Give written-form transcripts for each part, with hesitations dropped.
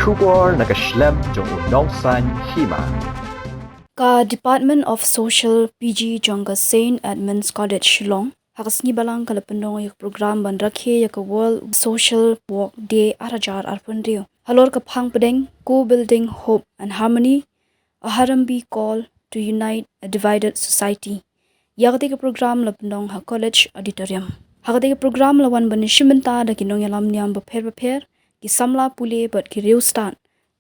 Shubor nakaslem jong unongsan Hima. Ka Department of Social PG Jonga Saint Edmunds College Shillong Hakasni balang kalapendong yak program ban rakhe yak World Social Work Day arajar arpundrio. Halor ka phang pedeng co-building hope and harmony, a harambi call to unite a divided society. Yakati ka program lapendong ha college auditorium. Hakati ka program lawan ban shimenta da kinong yalam niam bapher ki samla pule but ki real start.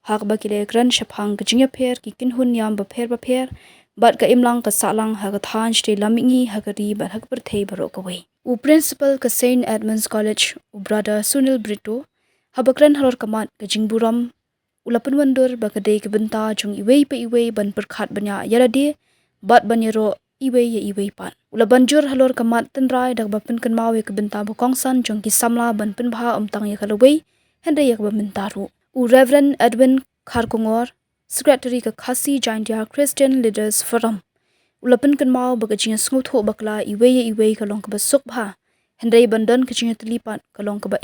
Hak ba kile kran shaphang ka Jingïatylli ki kinhun niam bapher but ka Imlang ka Sahlang ha ka than shte lamingi ha ka ri but ha ka perthei barok away. U principal ka Saint Edmunds College u brother Sunil Brito ha bakran halor kamat ka Jingburam ulapan wandur ba ka dei ka benta jong iwei pa iwei ban perkhat banya yarade but banyero iwei ya iwei pan. Ula banjur halor kamat tenrai dak ba pen kan mau ya ka benta bokongsan jong ki samla ban pen bha amtang ya kalawei hende ya ka benta ru. U Reverend Edwin Kharkongor, Secretary ka Khasi Jaintia Christian Leaders Forum. Ulapan kan mau baga Jingsuk tho bakla iwei kalong ka basuk bha. Hendai bandan ka Jingïatylli pan kalong ka ba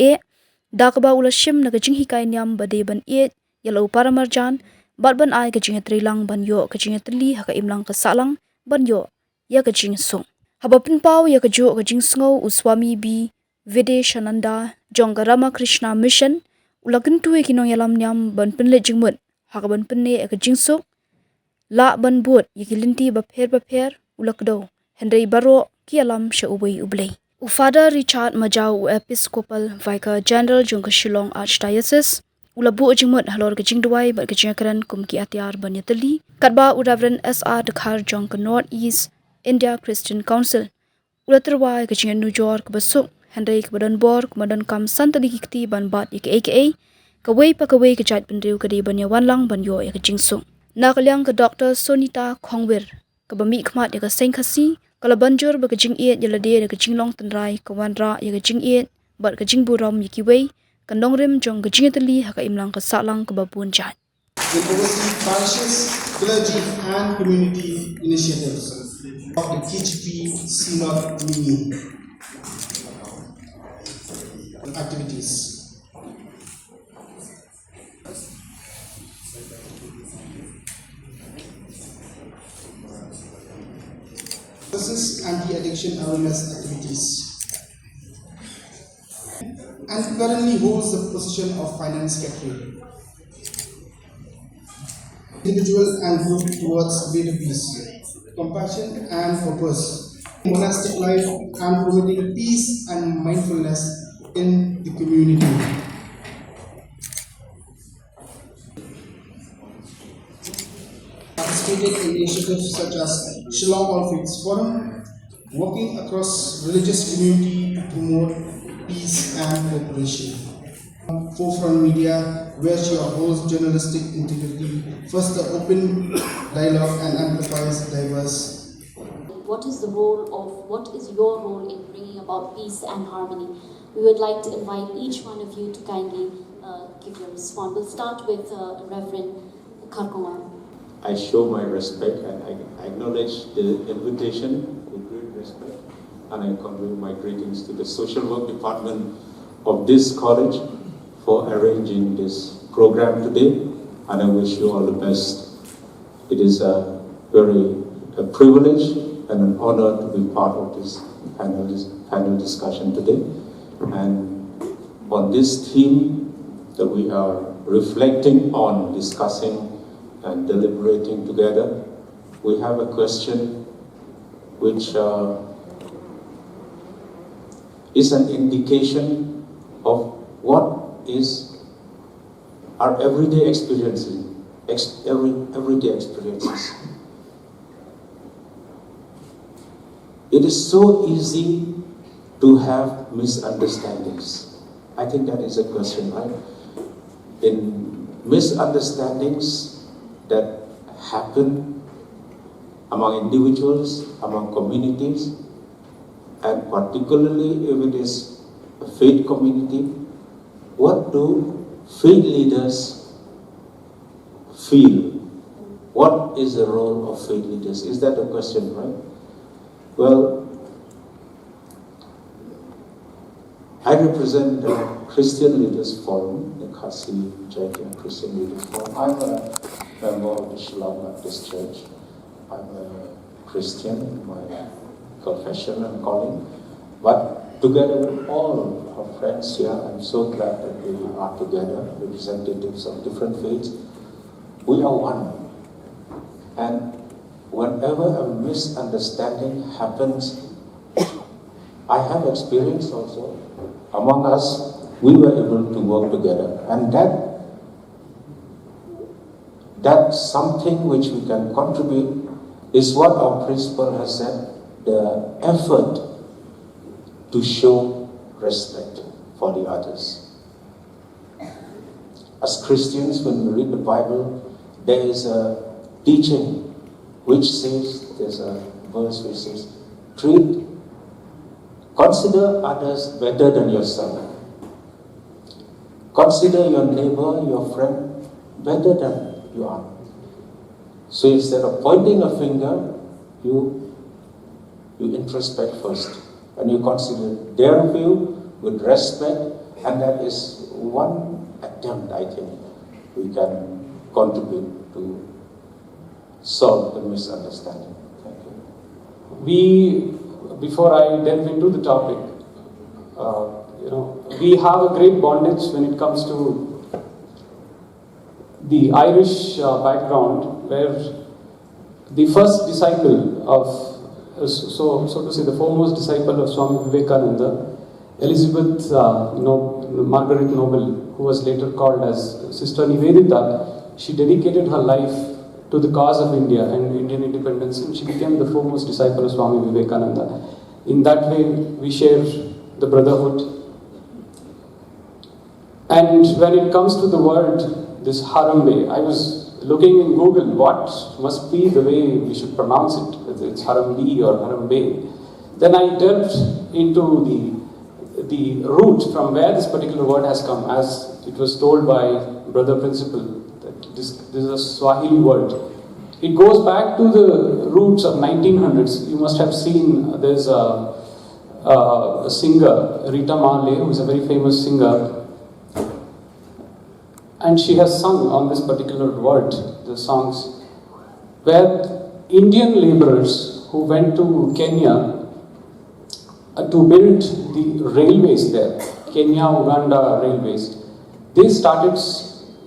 da ka ba ula shim na ka Jinghikai niam ba de ban yalo paramarjan bat ban ai ka Jingïatreilang ban yo ka Jingïatylli ha ka Imlang ka Sahlang ban yo ya ka Jingsuk. Habapin pau ya ka jo ka Jingsuk uswami bi Videshananda Jongga Rama Krishna Mission ulakan tuwe kinong yalam niam ban penle jingmut haka ban penne eka Jingsuk la ban buat yikilinti bapher ulakdo hendai baro ki alam sha ubay ublay. U Father Richard Majau u Episcopal Vicar General jong ka Shillong Archdiocese ulabu jingmut halor ka Jingduai bat ka Jingakaran kum ki atyar ban yatali katba u Reverend SR Dakhar jong ka North East India Christian Council ulaterwai ka Jingan Nujor ka basuk Hendai ke badan bor ke badan kam santali kikti ban bat ik aka kawai pa kawai ke jat pendriu ke di banya wanlang ban yo ya ke Jingsuk. Na kalyang ke Dr. Sonita Khongwir ke bami khmat ya ke Saint Khasi kala banjur ba ke Jingïat ya lade ya ke Jinglong tenrai ke wanra ya ke Jingïat bat ke Jingburam ya ki wei ke nongrim jong ke Jingïatylli ha ke Imlang ke Sahlang ke babun jat. Will oversee parishes, clergy and community initiatives of the KGP Synod Mini activities. Anti-addiction awareness activities, and currently holds the position of finance secretary. Individual and group towards greater peace, compassion and purpose, monastic life and promoting peace and mindfulness in the community. Participated in initiatives such as Shillong All Faiths Forum, working across religious community to promote peace and cooperation. Forefront Media, where she upholds journalistic integrity, fosters open dialogue and amplifies diverse. What is your role in bringing about peace and harmony? We would like to invite each one of you to kindly give your response. We'll start with Reverend Kharkongor. I show my respect and I acknowledge the invitation with great respect, and I convey my greetings to the Social Work Department of this college for arranging this program today, and I wish you all the best. It is a privilege and an honor to be part of this panel discussion today. And on this theme that we are reflecting on, discussing and deliberating together, we have a question which is an indication of what is our everyday experiences. It is so easy to have misunderstandings. I think that is a question, right? In misunderstandings that happen among individuals, among communities, and particularly if it is a faith community, what do faith leaders feel? What is the role of faith leaders? Is that a question, right? Well, I represent the Christian Leaders Forum, the Khasi Jaikin Christian Leaders Forum. I'm a member of the Sahlang Baptist Church. I'm a Christian in my profession and calling. But together with all our friends here, I'm so glad that we are together, representatives of different faiths. We are one. And whenever a misunderstanding happens, I have experience also. Among us, we were able to work together. And that's something which we can contribute is what our principal has said, the effort to show respect for the others. As Christians, when we read the Bible, there is a teaching which says, there's a verse which says, consider others better than yourself. Consider your neighbor, your friend, better than you are. So instead of pointing a finger, you introspect first. And you consider their view with respect. And that is one attempt, I think, we can contribute to solve the misunderstanding. Thank you. Before I delve into the topic, we have a great bondage when it comes to the Irish background, where the first disciple of, so to say, the foremost disciple of Swami Vivekananda, Elizabeth Margaret Noble, who was later called as Sister Nivedita, she dedicated her life to the cause of India and Indian independence, and she became the foremost disciple of Swami Vivekananda. In that way, we share the brotherhood. And when it comes to the word, this Harambe, I was looking in Google, what must be the way we should pronounce it, whether it's Harambe or Harambe. Then I delved into the root from where this particular word has come, as it was told by Brother Principal. This is a Swahili word. It goes back to the roots of 1900s. You must have seen there's a singer, Rita Marley, who is a very famous singer. And she has sung on this particular word, the songs, where Indian laborers who went to Kenya to build the railways there, Kenya-Uganda railways, they started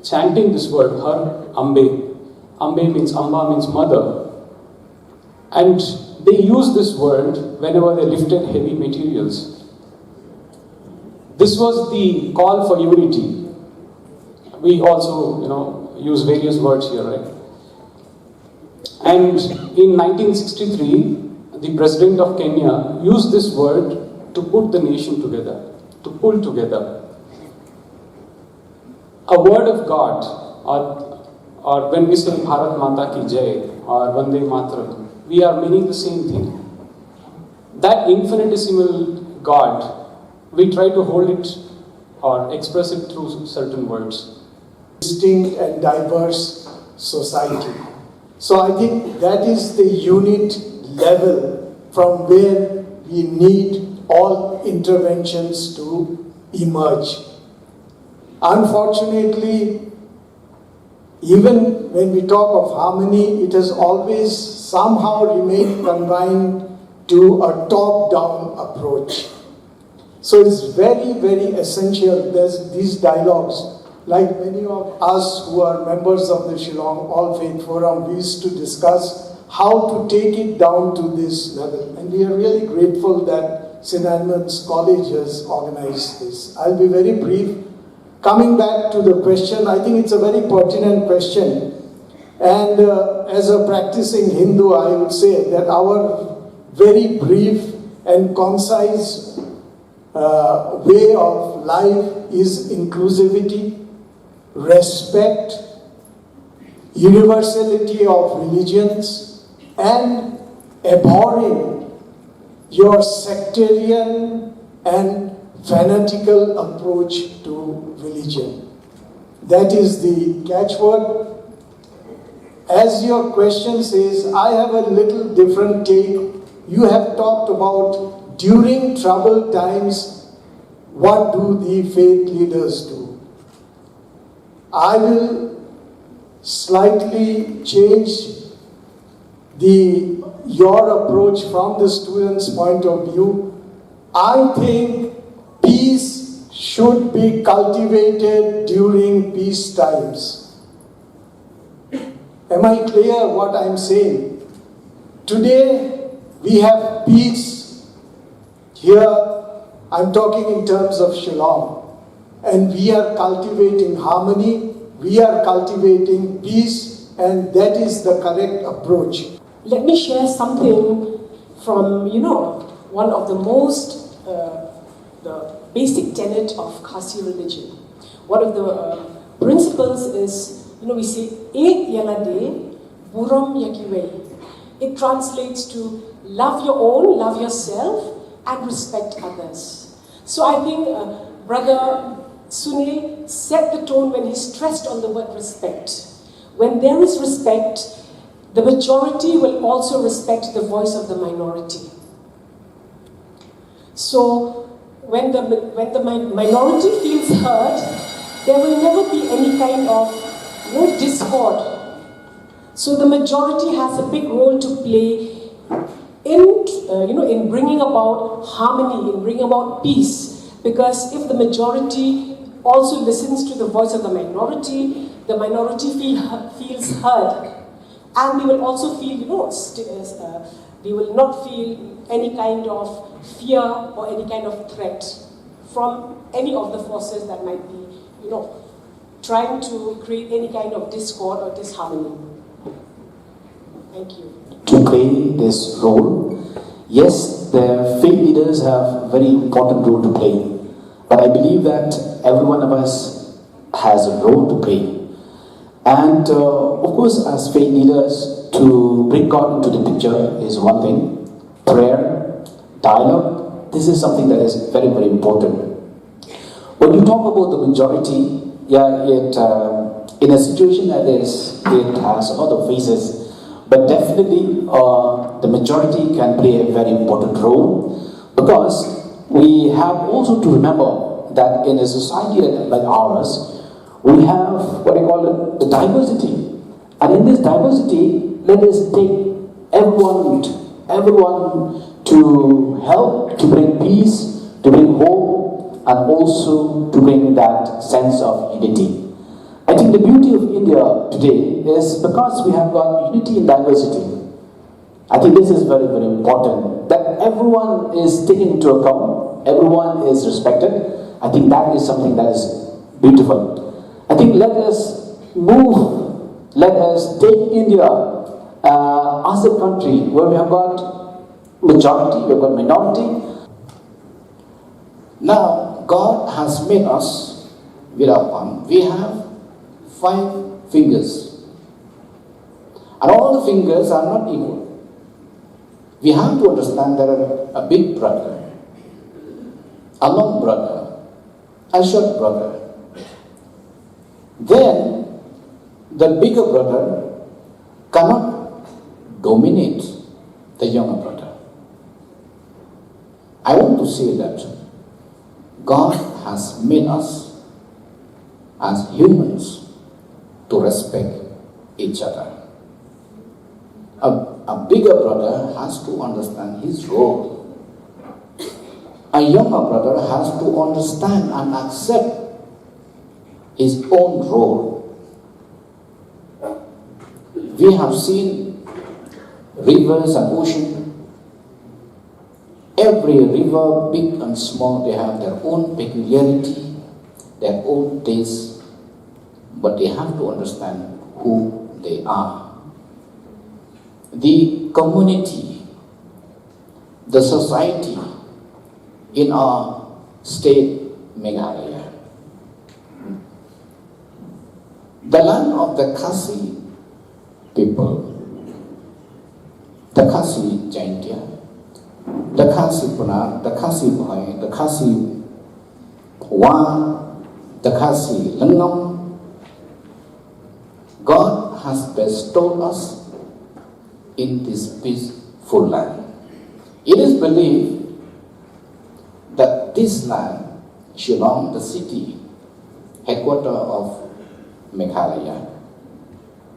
chanting this word, Har Ambe. Ambe means, Amba means mother. And they used this word whenever they lifted heavy materials. This was the call for unity. We also, use various words here, right? And in 1963, the president of Kenya used this word to put the nation together, to pull together. A word of God, or when we say Bharat Mata Ki Jai or Vande Mataram, we are meaning the same thing. That infinitesimal God, we try to hold it or express it through certain words. Distinct and diverse society. So I think that is the unit level from where we need all interventions to emerge. Unfortunately, even when we talk of harmony, it has always somehow remained confined to a top-down approach. So it's very, very essential. There's these dialogues. Like many of us who are members of the Shillong All Faith Forum, we used to discuss how to take it down to this level. And we are really grateful that St. Edmund's College has organized this. I'll be very brief. Coming back to the question, I think it's a very pertinent question. And as a practicing Hindu, I would say that our very brief and concise way of life is inclusivity, respect, universality of religions, and abhorring your sectarian and fanatical approach to religion. That is the catchword. As your question says, I have a little different take. You have talked about during troubled times, what do the faith leaders do? I will slightly change your approach from the students' point of view. I think peace should be cultivated during peace times. Am I clear what I'm saying? Today we have peace. Here I'm talking in terms of Shillong, and we are cultivating harmony, we are cultivating peace, and that is the correct approach. Let me share something from, one of the most, the basic tenet of Khasi religion. One of the principles is, we say, Ek Yalade, Buram Yakiwei. It translates to love your own, love yourself, and respect others. So I think Brother Sunil set the tone when he stressed on the word respect. When there is respect, the majority will also respect the voice of the minority. So when the minority feels heard, there will never be any kind of discord. So the majority has a big role to play in bringing about harmony, in bringing about peace. Because if the majority also listens to the voice of the minority feels heard. And they will also feel, they will not feel any kind of fear or any kind of threat from any of the forces that might be, trying to create any kind of discord or disharmony. Thank you. To play this role, yes, the faith leaders have a very important role to play. But I believe that every one of us has a role to play. And of course, as faith leaders, to bring God into the picture is one thing. Prayer, dialogue, this is something that is very, very important. When you talk about the majority, in a situation like this, it has a lot of faces. But definitely, the majority can play a very important role, because we have also to remember that in a society like ours, we have what I call the diversity. And in this diversity, let us take everyone to help to bring peace, to bring hope, and also to bring that sense of unity. I think the beauty of India today is because we have got unity in diversity. I think this is very, very important, that everyone is taken into account, everyone is respected. I think that is something that is beautiful. I think let us take India as a country where we have got majority, we have got minority. Now, God has made us with our palm. We have 5 fingers. And all the fingers are not equal. We have to understand there are a big brother, a long brother, a short brother. Then, the bigger brother cannot dominate the younger brother. I want to say that God has made us as humans to respect each other. A bigger brother has to understand his role. A younger brother has to understand and accept his own role. We have seen rivers and ocean. Every river, big and small, they have their own peculiarity, their own taste, but they have to understand who they are. The community, the society in our state, Meghalaya, the land of the Khasi people, the Khasi Jaintia, the Khasi Puna, the Khasi Bhai, the Khasi Wa, the Khasi Langam, God has bestowed us in this peaceful land. It is believed that this land Shillong, the city, headquarters of Meghalaya,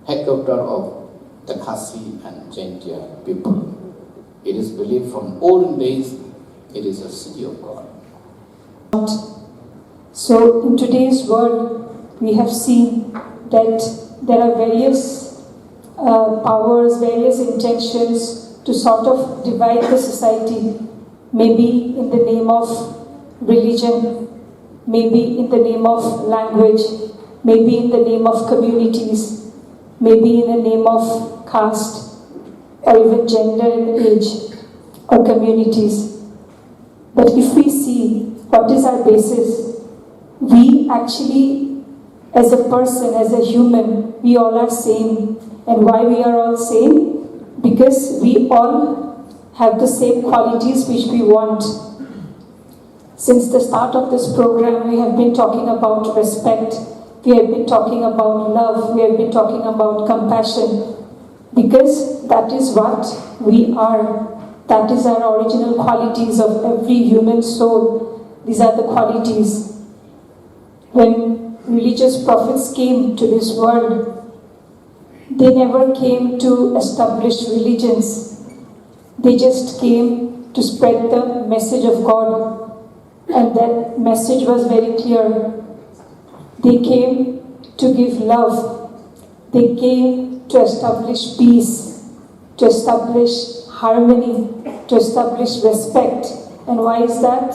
headquarters of the Khasi and Jaintia people. It is believed from olden days it is a city of God. So in today's world, we have seen that there are various powers, various intentions to sort of divide the society, maybe in the name of religion, maybe in the name of language, maybe in the name of communities, maybe in the name of caste, or even gender and age, or communities. But if we see what is our basis, we actually, as a person, as a human, we all are same. And why we are all same? Because we all have the same qualities which we want. Since the start of this program, we have been talking about respect, we have been talking about love, we have been talking about compassion, because that is what we are. That is our original qualities of every human soul. These are the qualities. When religious prophets came to this world, they never came to establish religions. They just came to spread the message of God. And that message was very clear. They came to give love. They came to establish peace, to establish harmony, to establish respect. And why is that?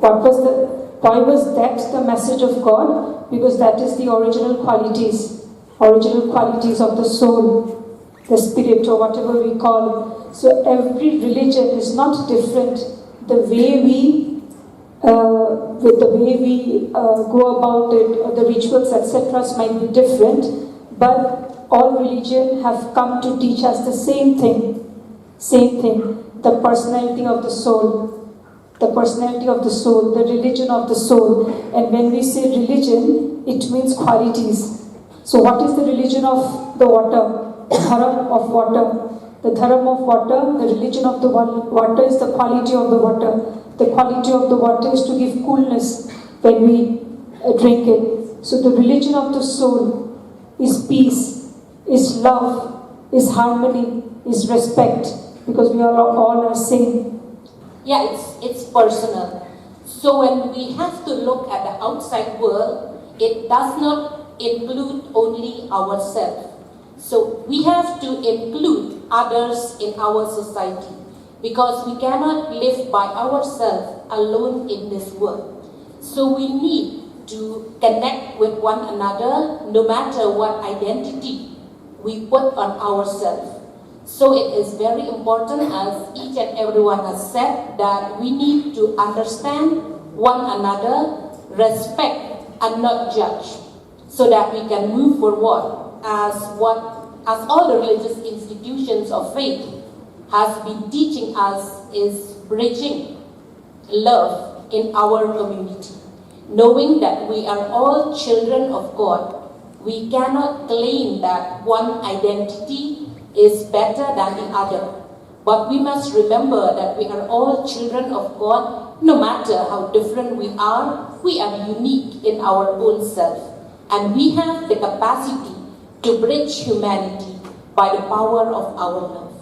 Why was that the message of God? Because that is the original qualities of the soul, the spirit, or whatever we call. So every religion is not different. The way we go about it, or the rituals, etc., might be different, but all religion have come to teach us the same thing, the personality of the soul. The personality of the soul, the religion of the soul. And when we say religion, it means qualities. So what is the religion of the water? The dharam of water. The dharam of water, the religion of the water is the quality of the water. The quality of the water is to give coolness when we drink it. So the religion of the soul is peace, is love, is harmony, is respect, because we all are same. Yeah, it's personal. So when we have to look at the outside world, it does not include only ourselves. So we have to include others in our society, because we cannot live by ourselves alone in this world. So we need to connect with one another, no matter what identity we put on ourselves. So it is very important, as each and everyone has said, that we need to understand one another, respect and not judge, so that we can move forward as all the religious institutions of faith has been teaching us, is bridging love in our community. Knowing that we are all children of God, we cannot claim that one identity is better than the other. But we must remember that we are all children of God. No matter how different we are unique in our own self. And we have the capacity to bridge humanity by the power of our love.